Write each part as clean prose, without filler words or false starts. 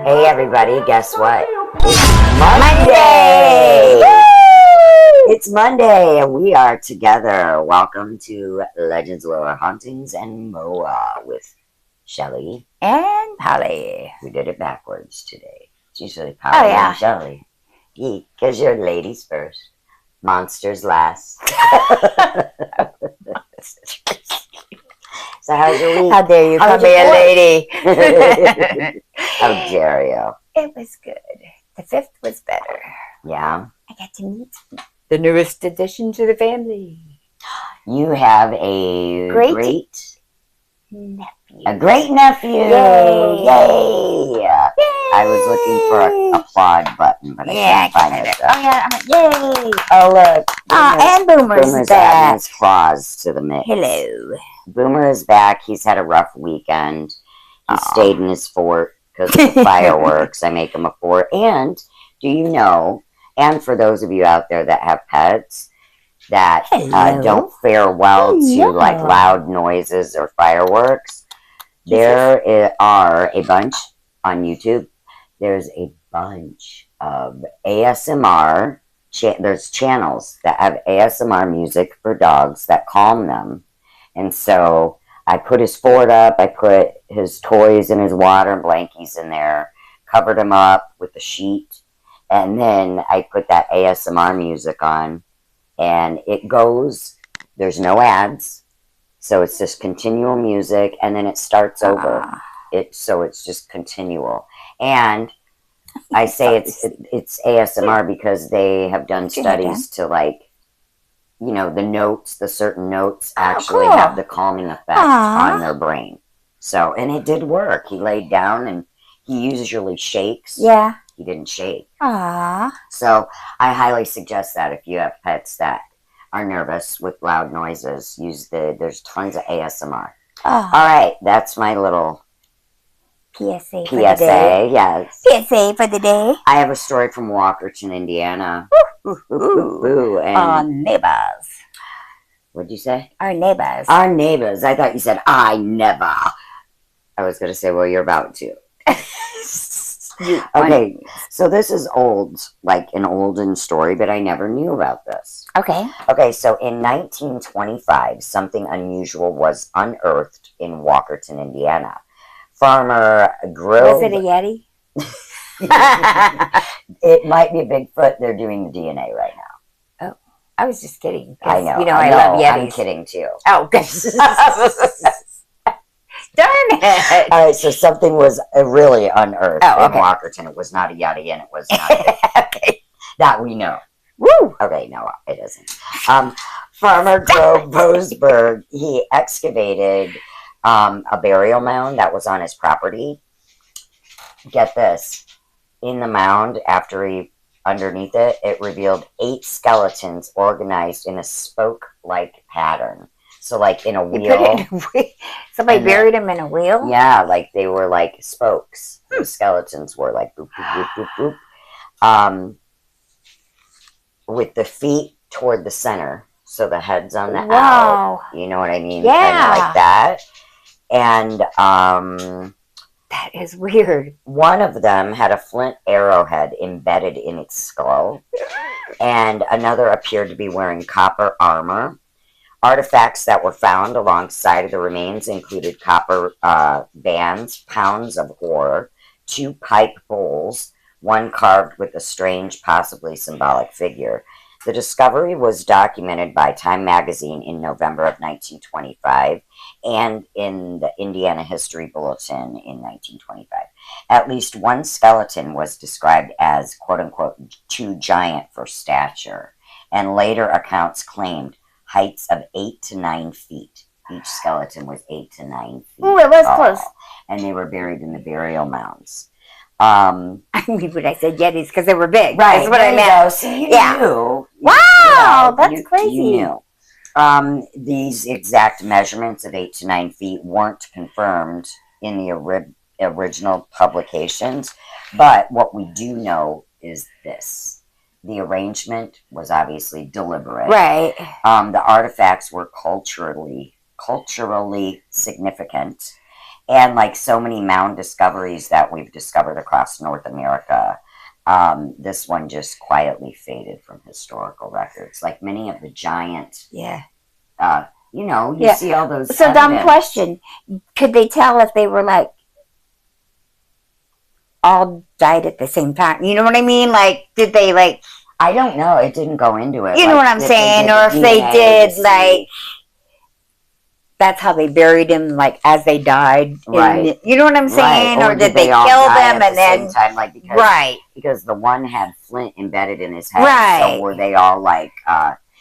Hey everybody, guess what? It's Monday! It's Monday and we are together. Welcome to Legends, Lore, Hauntings, and Mumma with Shelley and Polly. We did it backwards today. It's usually Polly and Shelley. Because you're ladies first. Monsters last. So how's your week? How dare you call me a lady? How dare you? It was good. The 5th was better. Yeah? I got to meet the newest addition to the family. You have a great nephew. A great nephew! Yay! Yay! Yay! I was looking for an applaud button, but I can't find it. Oh yeah, yay! Oh look! And Boomer's back. Adding his claws to the mix. Hello. Boomer is back. He's had a rough weekend. He stayed in his fort because of the fireworks. I make him a fort. And do you know? And for those of you out there that have pets that don't fare well to like loud noises or fireworks, there are a bunch on YouTube. There's a bunch of ASMR. There's channels that have ASMR music for dogs that calm them. And so I put his fort up. I put his toys and his water and blankies in there, covered him up with a sheet, and then I put that ASMR music on, and it goes. There's no ads, so it's just continual music, and then it starts over. So it's just continual. And I say it's ASMR because they have done studies to like, you know, the certain notes actually have the calming effect on their brain. So, and it did work. He laid down and he usually shakes. Yeah. He didn't shake. Aww. So I highly suggest that if you have pets that are nervous with loud noises, there's tons of ASMR. All right, that's my little PSA for the day. Yes. PSA for the day. I have a story from Walkerton, Indiana. Our neighbors. What'd you say? Our neighbors. Our neighbors. I thought you said, I never. I was going to say, well, you're about to. Okay, so this is old, like an olden story, but I never knew about this. Okay. Okay, so in 1925, something unusual was unearthed in Walkerton, Indiana. Farmer Grove... Was it a Yeti? It might be a Bigfoot. They're doing the DNA right now. Oh, I was just kidding. I know. You know, I love Yetis. I'm kidding too. Oh, good. Darn it. All right, so something was really unearthed in Walkerton. It was not a Yeti, and it was not a Bigfoot. That we know. Woo! Okay, no, it isn't. Farmer Grove Boasberg, he excavated a burial mound that was on his property. Get this. In the mound, underneath it, it revealed 8 skeletons organized in a spoke-like pattern. So, like in a wheel. Somebody buried him in a wheel? Yeah, like they were like spokes. The skeletons were like boop, boop, boop, boop, boop. With the feet toward the center. So the head's on the out. You know what I mean? Yeah. Kind of like that. And that is weird. One of them had a flint arrowhead embedded in its skull. And another appeared to be wearing copper armor. Artifacts that were found alongside of the remains included copper bands, pounds of ore, 2 pipe bowls, one carved with a strange, possibly symbolic figure. The discovery was documented by Time magazine in November of 1925 and in the Indiana History Bulletin in 1925. At least one skeleton was described as, quote-unquote, too giant for stature, and later accounts claimed heights of 8 to 9 feet. Each skeleton was 8 to 9 feet. Ooh, it was close. And they were buried in the burial mounds. I mean, when I said Yetis, because they were big. Right. That's what I meant. So you knew. Wow, that's crazy. You knew. These exact measurements of 8 to 9 feet weren't confirmed in the original publications. But what we do know is this. The arrangement was obviously deliberate. Right. The artifacts were culturally significant, And like so many mound discoveries that we've discovered across North America, this one just quietly faded from historical records. Like many of the giant, Yeah. You see all those. So, dumb question. Could they tell if they were like all died at the same time? You know what I mean? Like, did they like? I don't know. It didn't go into it. You know what I'm saying? Or if they did like, that's how they buried him, like as they died. Right. You know what I'm saying? Right. Or did they kill them and then? Same time, like because the one had flint embedded in his head. Right. So were they all like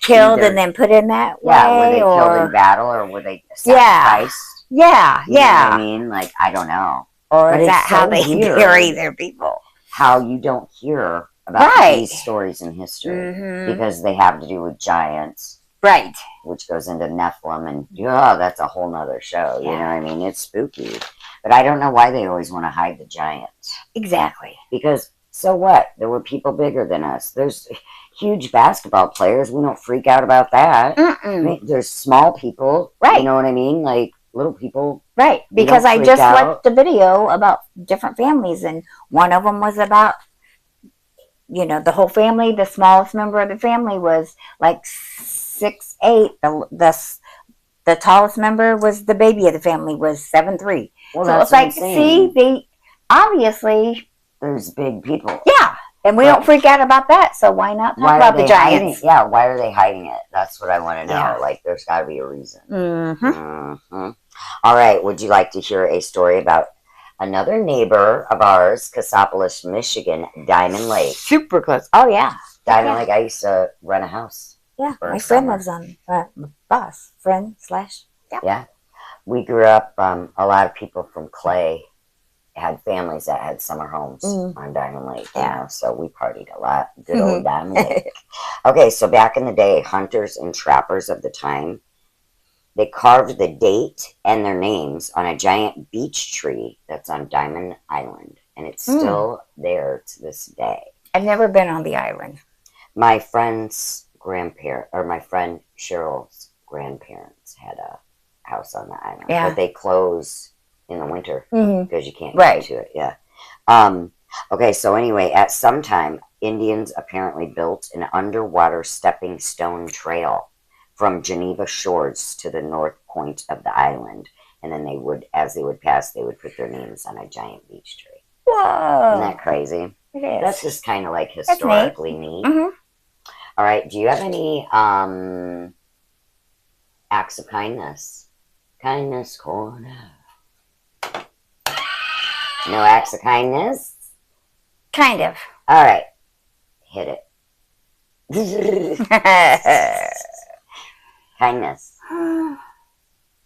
killed and then put in that way? Yeah. Were they killed in battle or were they sacrificed? Yeah. You know what I mean? Like I don't know. Or is that how they bury their people? How you don't hear about these stories in history because they have to do with giants. Right. Which goes into Nephilim and that's a whole nother show. You know what I mean? It's spooky. But I don't know why they always want to hide the giants. Exactly. Because so what? There were people bigger than us. There's huge basketball players. We don't freak out about that. I mean, there's small people. Right. You know what I mean? Like little people. Right. Because I just watched a video about different families and one of them was about the whole family. The smallest member of the family was like 6'8". The tallest member was the baby of the family was 7'3". Well, so it's like, see, they obviously there's big people. Yeah, and we don't freak out about that. So why not talk about the giants? Yeah, why are they hiding it? That's what I want to know. Yeah. Like, there's got to be a reason. All right, would you like to hear a story about another neighbor of ours, Cassopolis, Michigan, Diamond Lake? Super close. Oh yeah, Diamond Lake. I used to rent a house. Yeah, my friend lives on bus. Friend / Yeah. We grew up, a lot of people from Clay had families that had summer homes on Diamond Lake. Yeah. So we partied a lot. Good old Diamond Lake. Okay, so back in the day, hunters and trappers of the time, they carved the date and their names on a giant beech tree that's on Diamond Island. And it's still there to this day. I've never been on the island. My friend's my friend Cheryl's grandparents had a house on the island, but they close in the winter because you can't get to it. Yeah. Okay. So anyway, at some time, Indians apparently built an underwater stepping stone trail from Geneva shores to the north point of the island, and then they would, as they would pass, they would put their names on a giant beech tree. Whoa! Isn't that crazy? It is. That's just kind of like historically neat. All right. Do you have any acts of kindness? Kindness corner. No acts of kindness? Kind of. All right. Hit it. Kindness.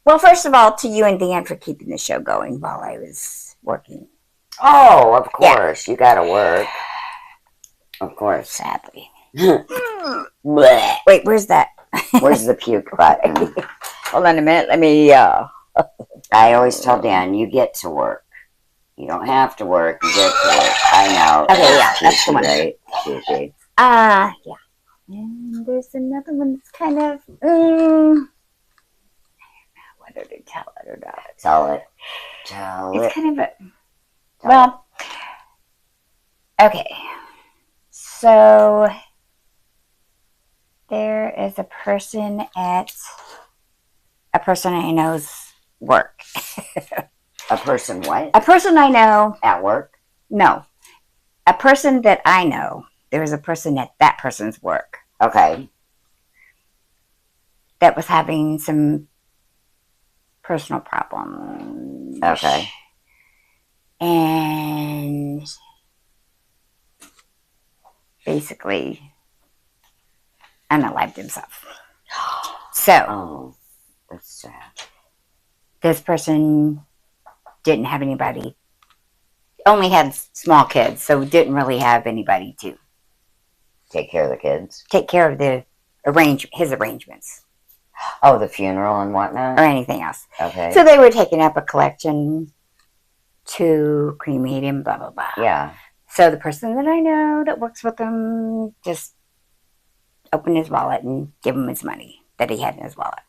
Well, first of all, to you and Dan for keeping the show going while I was working. Oh, of course. Yeah. You got to work. Of course. Sadly. Wait, where's that? Where's the puke button? Hold on a minute. Let me. I always tell Dan, you get to work. You don't have to work. You get to work. I know. Okay, yeah, that's the one. Right? Yeah. And there's another one that's kind of. Whether to tell it or not. Tell it. Tell it. It's kind of a. Well. Okay. So. There is a person I know's work. A person what? A person I know. At work? No. A person that I know. There was a person at that person's work. Okay. That was having some personal problems. Okay. And basically unalived himself. So, that's sad. This person didn't have anybody, only had small kids, so didn't really have anybody to take care of the kids, take care of his arrangements. Oh, the funeral and whatnot, or anything else. Okay. So they were taking up a collection to cremate him, blah blah blah. Yeah. So the person that I know that works with him just open his wallet and give him his money that he had in his wallet.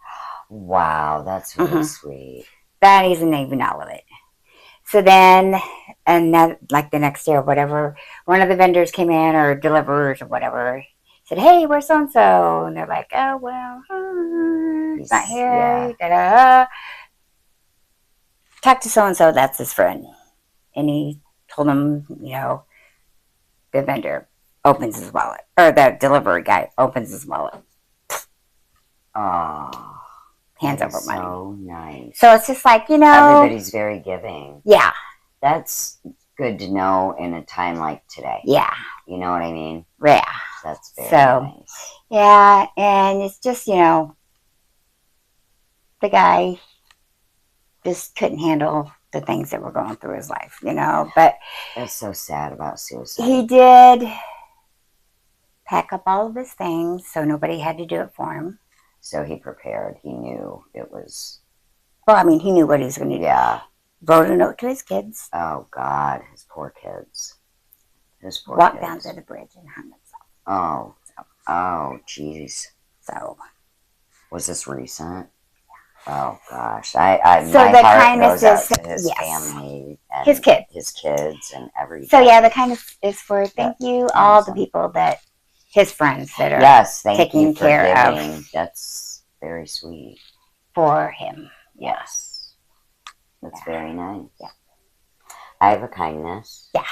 Wow, that's really sweet. That isn't even all of it. So then, and that, like the next day or whatever, one of the vendors came in or deliverers or whatever, said, "Hey, where's so and so?" And they're like, "Oh well, he's not here." Da-da. Talk to so and so. That's his friend, and he told him, the vendor opens his wallet, or the delivery guy opens his wallet. Oh. Hands over money. So nice. So it's just like, everybody's very giving. Yeah. That's good to know in a time like today. Yeah. You know what I mean? Yeah. That's very nice. Yeah, and it's just, the guy just couldn't handle the things that were going through his life, but it's so sad about suicide. He did pack up all of his things so nobody had to do it for him. So he prepared. He knew it was... Well, I mean, he knew what he was going to do. Yeah. Wrote a note to his kids. Oh, God. His poor kids. Walked down to the bridge and hung himself. Oh. Oh, jeez. So. Was this recent? Yeah. Oh, gosh. My the heart goes out to his family. And his kids. His kids and everything. So, yeah, the kindness is for thank you, all the people that... His friends that are taking care of. That's very sweet. For him. Yes. That's very nice. Yeah. I have a kindness. Yeah.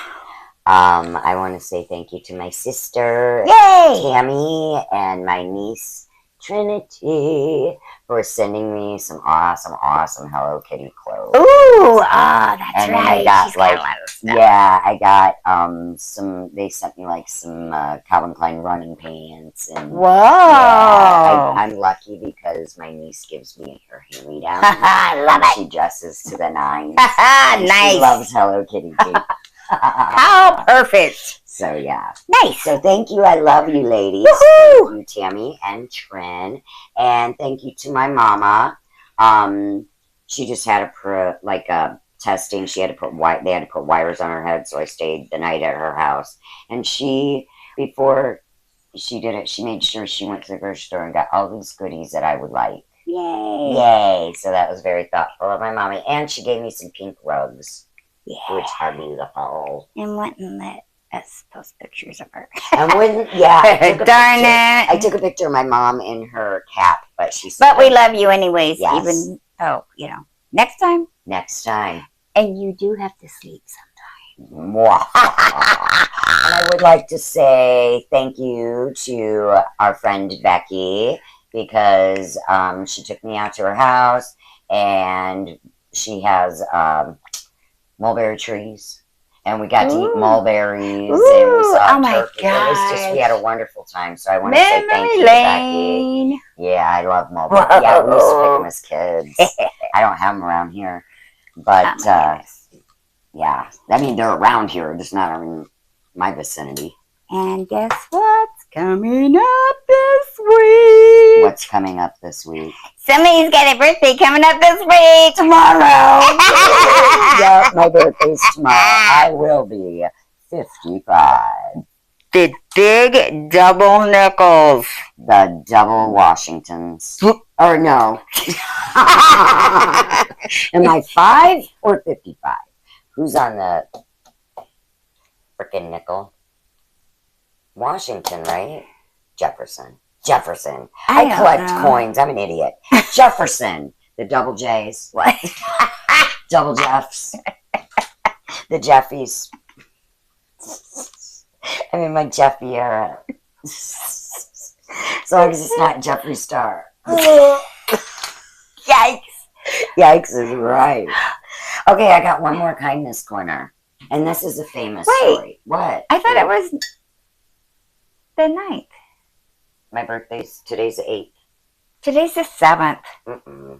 I want to say thank you to my sister, Yay! Tammy, and my niece, Trinity, for sending me some awesome Hello Kitty clothes. Ooh, that's and right. I got I got some. They sent me some Calvin Klein running pants and. Whoa! Yeah, I'm lucky because my niece gives me her hand-me-down. I love it. She dresses to the nines. Nice. She loves Hello Kitty too. How perfect. So, yeah. Nice. So, thank you. I love you, ladies. Woohoo! Thank you, Tammy and Trin. And thank you to my mama. She just had a testing. They had to put wires on her head, so I stayed the night at her house. And before she did it, she made sure she went to the grocery store and got all these goodies that I would like. Yay. Yay. So, that was very thoughtful of my mommy. And she gave me some pink rugs, which are beautiful. And went and let us post pictures of her. And wouldn't, yeah. Darn it. I took a picture of my mom in her cap, but But we love you anyways. Yes. Even, next time. Next time. And you do have to sleep sometime. And I would like to say thank you to our friend Becky because she took me out to her house and she has mulberry trees. And we got to eat mulberries, and we saw turkey. It was just, we had a wonderful time. So I want to say thank you, Becky. Yeah, I love mulberries. Yeah, we used to pick them as kids. I don't have them around here, but yeah, I mean they're around here, just not in my vicinity. And guess what's coming up this week? What's coming up this week? Somebody's got a birthday coming up this week. Tomorrow. Yeah, my birthday's tomorrow. I will be 55. The big double nickels. The double Washingtons. Or no. Am I 5 or 55? Who's on the frickin' nickel? Washington, right? Jefferson. I collect coins. I'm an idiot. Jefferson. The double J's. What? Double Jeffs. The Jeffies. I'm in my Jeffy era. As long as it's not Jeffree Star. Yikes. Yikes is right. Okay, I got one more kindness corner. And this is a famous story. What? I thought it was the 9th. My birthday's, today's the 8th. Today's the 7th. Mm-mm.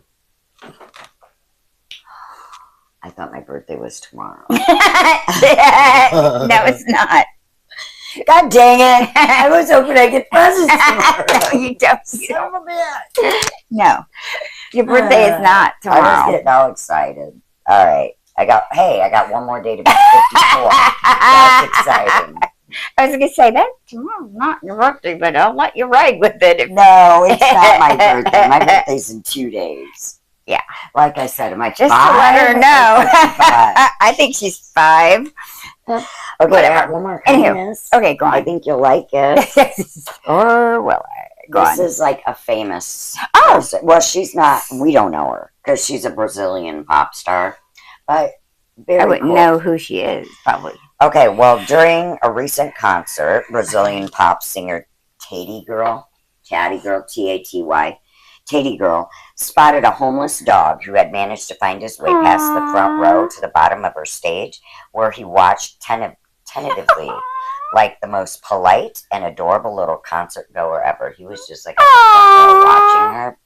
I thought my birthday was tomorrow. No, it's not. God dang it. I was hoping I'd get presents tomorrow. No, you don't. Son of a bitch. No. Your birthday is not tomorrow. I was getting all excited. All right. I got one more day to be 54. That's exciting. I was going to say, that tomorrow's not your birthday, but I'll let you ride with it. No, it's not my birthday. My birthday's in 2 days. Yeah. Like I said, am I Just 5? to let her know. Five. I think she's 5. Okay, Whatever. I got one more Anywho, kindness. okay, go on. I think you'll like it. Or will I? Go This on. is like a famous Oh! person. Well, she's not. We don't know her because she's a Brazilian pop star. But very I wouldn't cool. know who she is, probably. Okay, well, during a recent concert, Brazilian pop singer Taty Girl, T-A-T-Y, Taty Girl, spotted a homeless dog who had managed to find his way past the front row to the bottom of her stage, where he watched tentatively, like the most polite and adorable little concert goer ever. He was just like at the front row watching her.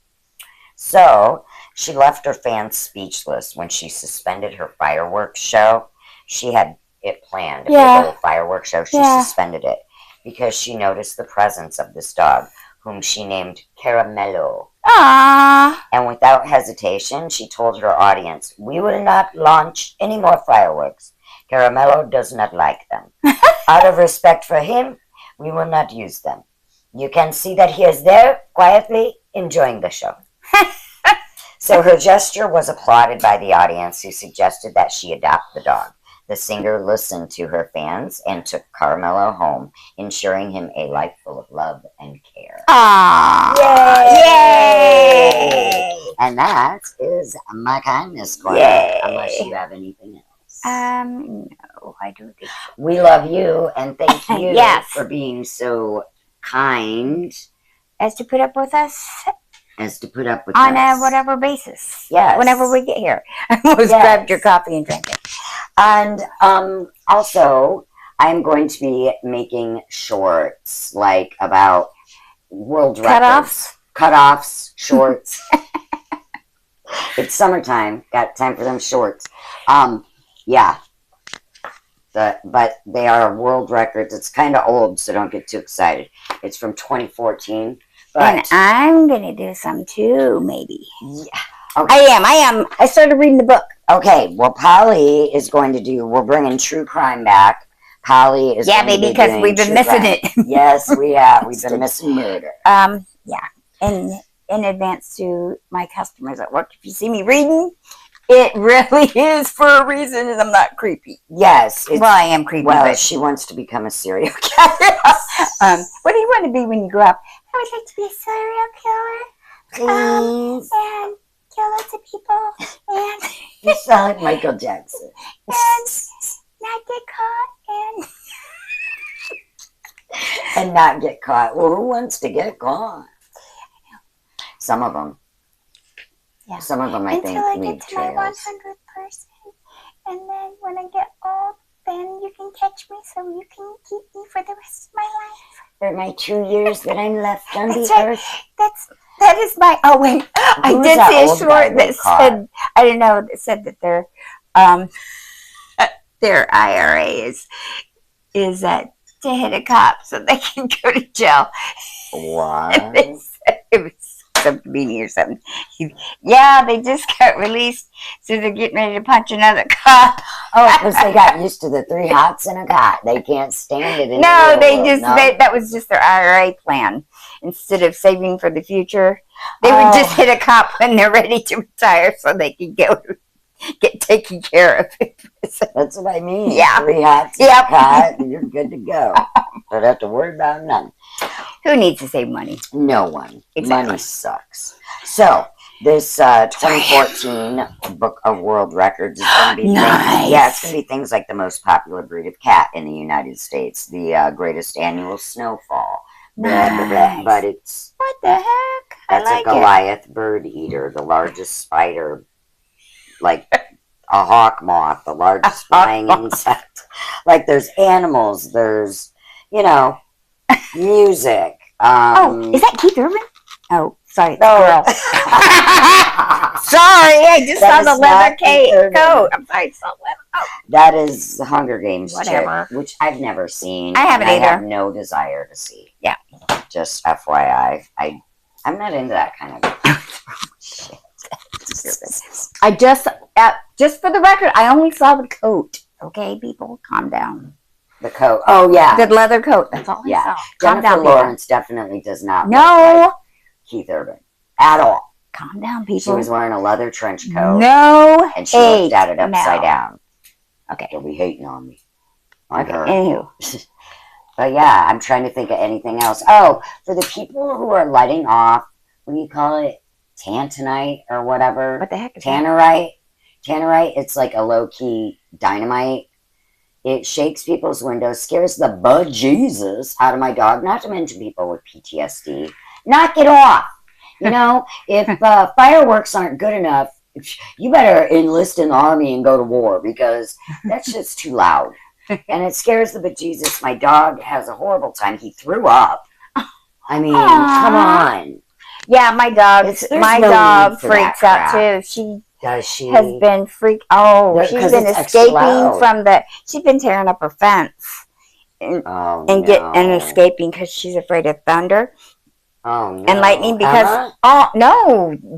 So she left her fans speechless when she suspended her fireworks show. She had it planned, a big old fireworks show. She suspended it because she noticed the presence of this dog, whom she named Caramello. Aww. And without hesitation, she told her audience, "We will not launch any more fireworks. Caramello does not like them. Out of respect for him, we will not use them. You can see that he is there, quietly enjoying the show." So her gesture was applauded by the audience, who suggested that she adopt the dog. The singer listened to her fans and took Caramello home, ensuring him a life full of love and care. Aww. Yay! And that is my kindness corner. Yay. Unless you have anything else. No, I don't think so. We love you and thank you Yes. for being so kind As to put up with us as to put up with on us. a whatever basis. Yes. Whenever we get here. Almost grabbed your coffee and drank it. And also, I'm going to be making shorts, like about world records. Cutoffs, shorts. It's summertime. Got time for them shorts. Yeah. But they are world records. It's kind of old, so don't get too excited. It's from 2014. But And I'm going to do some too, maybe. yeah. Okay. I am. I started reading the book. Okay, well, Polly is going to do, we're bringing true crime back. Polly is going to be because doing we've been true missing crime. it. Yes, we have. We've been missing murder. Yeah. And in advance to my customers at work, if you see me reading, it really is for a reason, and I'm not creepy. Yes. Well, I am creepy, Well, but she wants to become a serial killer. what do you want to be when you grow up? I would like to be a serial killer. Please. And kill lots of people. And You sound like Michael Jackson. and not get caught. And not get caught. Well, who wants to get caught? Some of them. Yeah. Some of them, I think, Until I leave get to my trails. 100th person. And then when I get old, then you can catch me so you can keep me for the rest of my life. For my 2 years that I'm left on That's the right. earth. That is my, oh wait, I Who's did that see a old guy short they that caught? said, I didn't know, that said that their IRA is that to hit a cop so they can go to jail. What? And they said it was some meaning or something. Yeah, they just got released, so they're getting ready to punch another cop. Oh, because they got used to the 3 hots and a cot. They can't stand it. In No, the they world. just No? that was just their IRA plan. Instead of saving for the future, they would just hit a cop when they're ready to retire, so they can get taken care of. That's what I mean. Yeah. 3 hots and a cot, and you're good to go. Don't have to worry about nothing. Who needs to save money? No one. Exactly. Money sucks. So, this 2014 Book of World Records is going to be Nice. it's going to be things like the most popular breed of cat in the United States, the greatest annual snowfall, blah, blah, blah. Nice. But it's What the heck? that's I like a Goliath bird eater, the largest spider, like a hawk moth, the largest flying insect. Like there's animals, there's music. is that Keith Urban? Oh, sorry, it's No. a girl. Sorry, I just That saw is the leather not Keith Urban. coat. I'm sorry, I saw leather coat. That is the Hunger Games Whatever. chick, which I've never seen. I haven't and I have either. no desire to see. Yeah. Just FYI, I'm not into that kind of shit. I just for the record, I only saw the coat. Okay, people, calm down. The coat. Oh yeah. The leather coat. That's all I Yeah. saw. Calm Jennifer down, Lawrence definitely does not look No. like Keith Urban at all. Calm down, people. She was wearing a leather trench coat. No and she hate looked at it upside now. down. Okay. You'll be hating on me. Like Okay, her. anywho. But yeah, I'm trying to think of anything else. Oh, for the people who are letting off, what do you call it? Tantanite or whatever. What the heck is Tannerite. Tannerite, it's like a low-key dynamite. It shakes people's windows, scares the bejesus out of my dog, not to mention people with PTSD. Knock it off! You know, if fireworks aren't good enough, you better enlist in the army and go to war because that's just too loud. And it scares the bejesus. My dog has a horrible time. He threw up. I mean, come on. Yeah, my dog freaks out too. Does she? Has been she's been escaping from she's been tearing up her fence and escaping because she's afraid of thunder. Oh no. And lightning because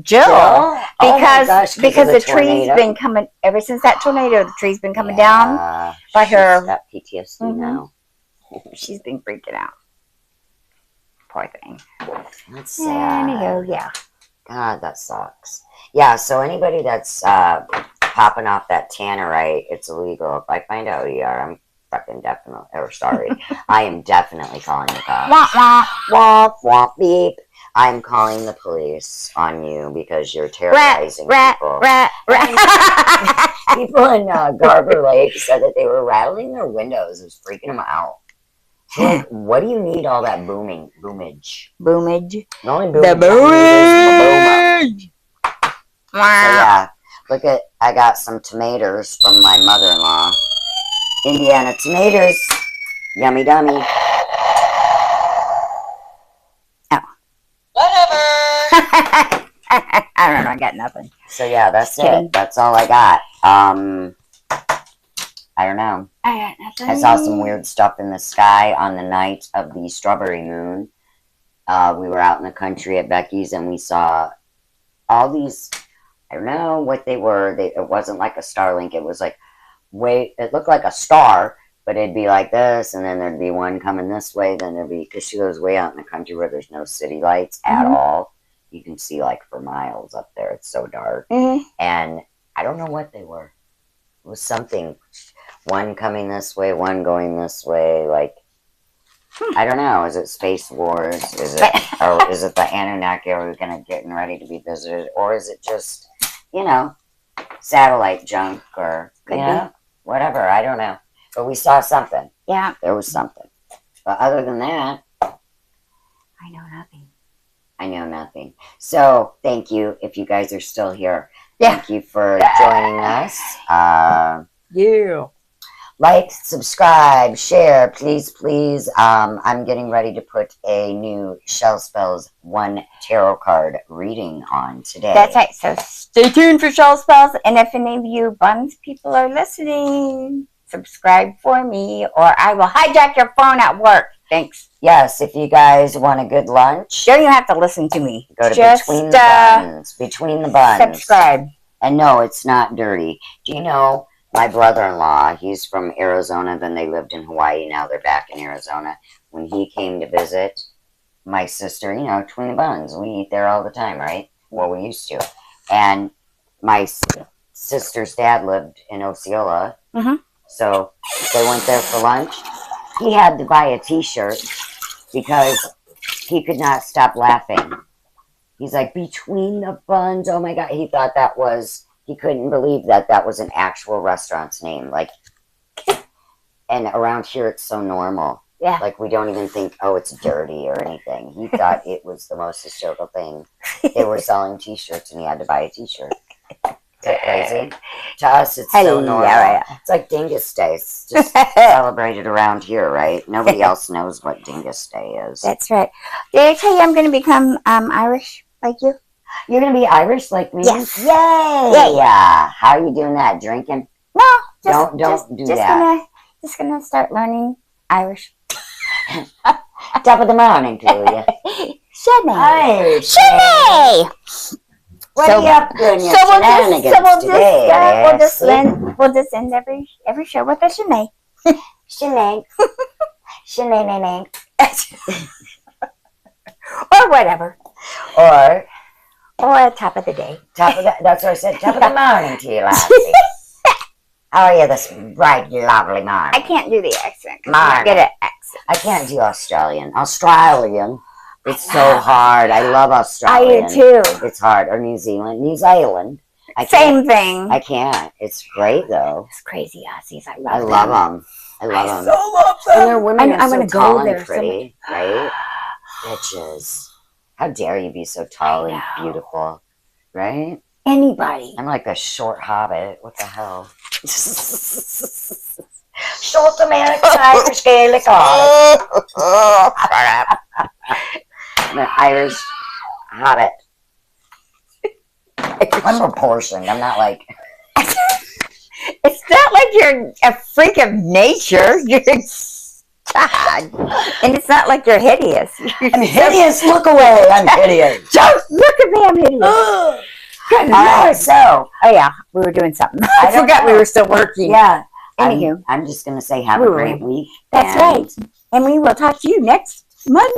Jill. Because the tree's been coming ever since that tornado. The tree's been coming down by her. She's got PTSD now. She's been freaking out. Poor thing. That's sad. Anywho, yeah. God, that sucks. Yeah. So anybody that's popping off that tannerite, it's illegal. If I find out who you are, I'm fucking definitely, or sorry, I am definitely calling the cops. Womp womp. Womp womp beep. I'm calling the police on you because you're terrorizing people. People in Garber Lake said that they were rattling their windows. It was freaking them out. So, like, what do you need all that boomage? Boomage. The only boomage. So yeah, look at, I got some tomatoes from my mother-in-law. Indiana tomatoes. Yummy dummy. Whatever. I don't know. I got nothing. So yeah, that's it. That's all I got. I don't know. I got nothing. I saw some weird stuff in the sky on the night of the strawberry moon. We were out in the country at Becky's and we saw all these. I don't know what they were. It wasn't like a Starlink. It was like it looked like a star, but it'd be like this, and then there'd be one coming this way. Then there'd be, because she goes way out in the country where there's no city lights at all. You can see like for miles up there. It's so dark, and I don't know what they were. It was something. One coming this way, one going this way. Like I don't know. Is it Space Wars? Is it or is it the Anunnaki? Are we getting ready to be visited, or is it just satellite junk or whatever? I don't know. But we saw something. Yeah. There was something. But other than that, I know nothing. I know nothing. So thank you if you guys are still here. Yeah. Thank you for joining us. Yeah. Like, subscribe, share, please, please. I'm getting ready to put a new Shell Spells 1 tarot card reading on today. That's right. So stay tuned for Shell Spells. And if any of you buns people are listening, subscribe for me or I will hijack your phone at work. Thanks. Yes, if you guys want a good lunch. Don't you have to listen to me. Go to Between the Buns. Between the Buns. Subscribe. And no, it's not dirty. Do you know... My brother-in-law, he's from Arizona, then they lived in Hawaii, now they're back in Arizona. When he came to visit, my sister, Twin the Buns, we eat there all the time, right? Well, we used to. And my sister's dad lived in Osceola, so they went there for lunch. He had to buy a t-shirt because he could not stop laughing. He's like, Between the Buns, oh my God. He thought that was... He couldn't believe that was an actual restaurant's name. Like, and around here it's so normal. Yeah. Like, we don't even think, oh, it's dirty or anything. He thought it was the most hysterical thing. They were selling t-shirts and he had to buy a t-shirt. Is that crazy? To us, it's so normal. Yeah. It's like Dingus Day. It's just celebrated around here, right? Nobody else knows what Dingus Day is. That's right. Did I tell you I'm going to become Irish like you? You're going to be Irish like me? Yes. Yay! Yeah. How are you doing that? Drinking? No. Don't do that. Just gonna start learning Irish. Top of the morning to you. Shelley. Hi, Shelley. What are you up to in your shenanigans today? We'll just end every show with a Shelley. Shelley. Shelley. Or whatever. Or Or top of the day. That's what I said. Top of the morning to you, lassie. How are you this bright, lovely morning? I can't do the accent. I'm good at accents. I can't do Australian. It's so hard. I love Australian. I do too. It's hard. Or New Zealand. New Zealand. Same thing. I can't. It's great though. It's crazy Aussies. I love them. I love them. So love them. And their women are so tall go there. and pretty, right? Bitches. How dare you be so tall and beautiful, right? Anybody. I'm like a short hobbit. What the hell? Short American Irish Gaelic hobbit. I'm an Irish hobbit. I'm proportioned. I'm not like... It's not like you're a freak of nature. You're... God. And it's not like you're hideous. I'm hideous. Look away. I'm hideous. Just look at me. I'm hideous. All right, so... Oh, yeah. We were doing something. I forgot we were still working. Yeah. Anywho. I'm just going to say have a great week. That's right. And we will talk to you next Monday.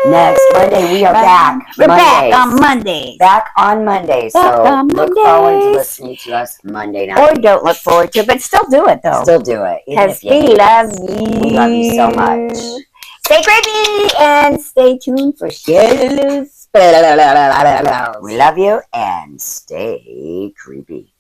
Next Monday. We are back. We're back on Monday. Back on Monday. So look forward to listening to us Monday night. Or don't look forward to it, but still do it, though. Still do it. Because we love you. We love you so much. Stay creepy and stay tuned for Shelley's. We love you and stay creepy.